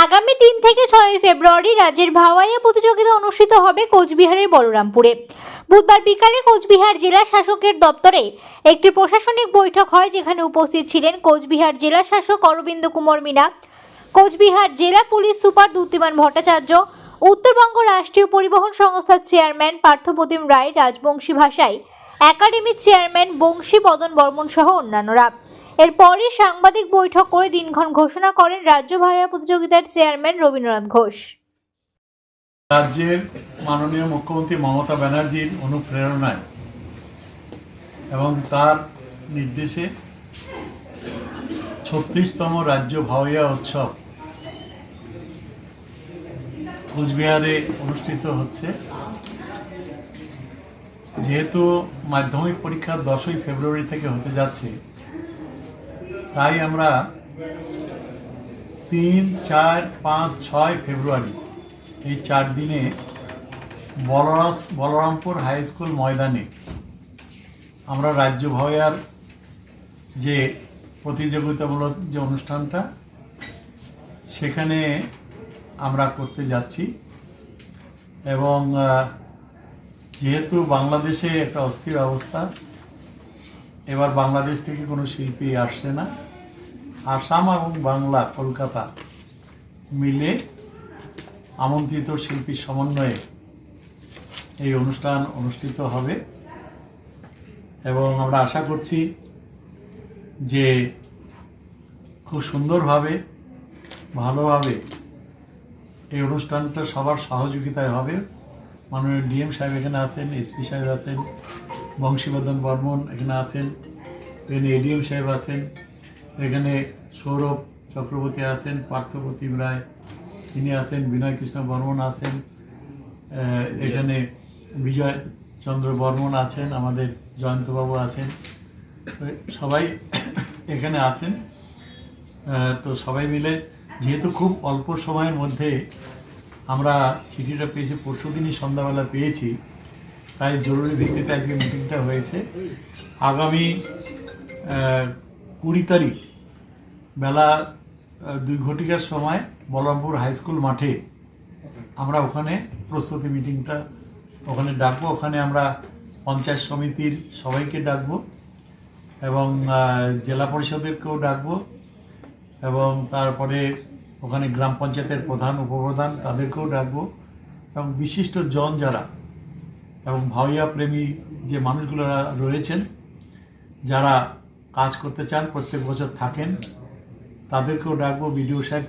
আগামী 3 থেকে 6 ফেব্রুয়ারি রাজ্যের ভাওয়াইয়া প্রতিযোগিতা অনুষ্ঠিত হবে কোচবিহারের বলরামপুরে। বুধবার বিকালে কোচবিহার জেলা শাসকের দপ্তরে একটি প্রশাসনিক বৈঠক হয়, যেখানে উপস্থিত ছিলেন কোচবিহার জেলা শাসক অরবিন্দ কুমার মিনা, কোচবিহার জেলা পুলিশ সুপার দ্যুতিমান ভট্টাচার্য, উত্তরবঙ্গ রাষ্ট্রীয় পরিবহন সংস্থার চেয়ারম্যান পার্থপ্রতিম রায়, রাজবংশী ভাষায় একাডেমির চেয়ারম্যান বংশী বদন বর্মন সহ অন্যান্যরা। এরপরে সাংবাদিক বৈঠক করে দিনক্ষণ ঘোষণা করেন রাজ্য ভাওয়াইয়া প্রতিযোগিতার চেয়ারম্যান রবীন্দ্রনাথ ঘোষ। রাজ্যের মাননীয় মুখ্যমন্ত্রী মমতা ব্যানার্জির অনুপ্রেরণায় এবং তার নির্দেশে 36তম রাজ্য ভাওয়াইয়া উৎসব কোচবিহারে অনুষ্ঠিত হচ্ছে। যেহেতু মাধ্যমিক পরীক্ষা 10ই ফেব্রুয়ারি থেকে হতে যাচ্ছে, তাই আমরা 3, 4, 5, 6 ফেব্রুয়ারি এই 4 দিনে বলরামপুর হাই স্কুল ময়দানে আমরা রাজ্য ভাওয়াইয়ার যে প্রতিযোগিতামূলক যে অনুষ্ঠানটা সেখানে আমরা করতে যাচ্ছি। এবং যেহেতু বাংলাদেশে একটা অস্থির অবস্থা, এবার বাংলাদেশ থেকে কোনো শিল্পী আসছে না, আসাম এবং বাংলা কলকাতা মিলে আমন্ত্রিত শিল্পীর সমন্বয়ে এই অনুষ্ঠান অনুষ্ঠিত হবে। এবং আমরা আশা করছি যে খুব সুন্দরভাবে ভালোভাবে এই অনুষ্ঠানটা সবার সহযোগিতায় হবে। মাননীয় ডিএম সাহেব এখানে আছেন, এসপি সাহেব আছেন, বংশীবদন বর্মন এখানে আছেন, এখানে এডিএম সাহেব আছেন, এখানে সৌরভ চক্রবর্তী আছেন, পার্থপ্রতিম রায় তিনি আছেন, বিনয় কৃষ্ণ বর্মন আছেন, এখানে বিজয় চন্দ্র বর্মন আছেন, আমাদের জয়ন্তবাবু আছেন, সবাই এখানে আছেন। তো সবাই মিলে যেহেতু খুব অল্প সময়ের মধ্যে আমরা চিঠিটা পেয়েছি, পরশু দিনই সন্ধ্যাবেলা পেয়েছি, তাই জরুরি ভিত্তিতে আজকে মিটিংটা হয়েছে। আগামী 20 তারিখ বেলা 2 ঘটিকার সময় বলরামপুর হাই স্কুল মাঠে আমরা ওখানে প্রস্তুতি মিটিংটা ওখানে ডাকবো। ওখানে আমরা পঞ্চায়েত সমিতির সবাইকে ডাকবো এবং জেলা পরিষদেরকেও ডাকবো, এবং তারপরে ওখানে গ্রাম পঞ্চায়েতের প্রধান উপপ্রধান তাদেরকেও ডাকবো, এবং বিশিষ্ট জন যারা এবং ভাওয়াইয়া প্রেমী যে মানুষগুলো রয়েছেন, যারা কাজ করতে চান, প্রত্যেক বছর থাকেন, তাদেরকেও ডাকবো। বিডিও সাহেব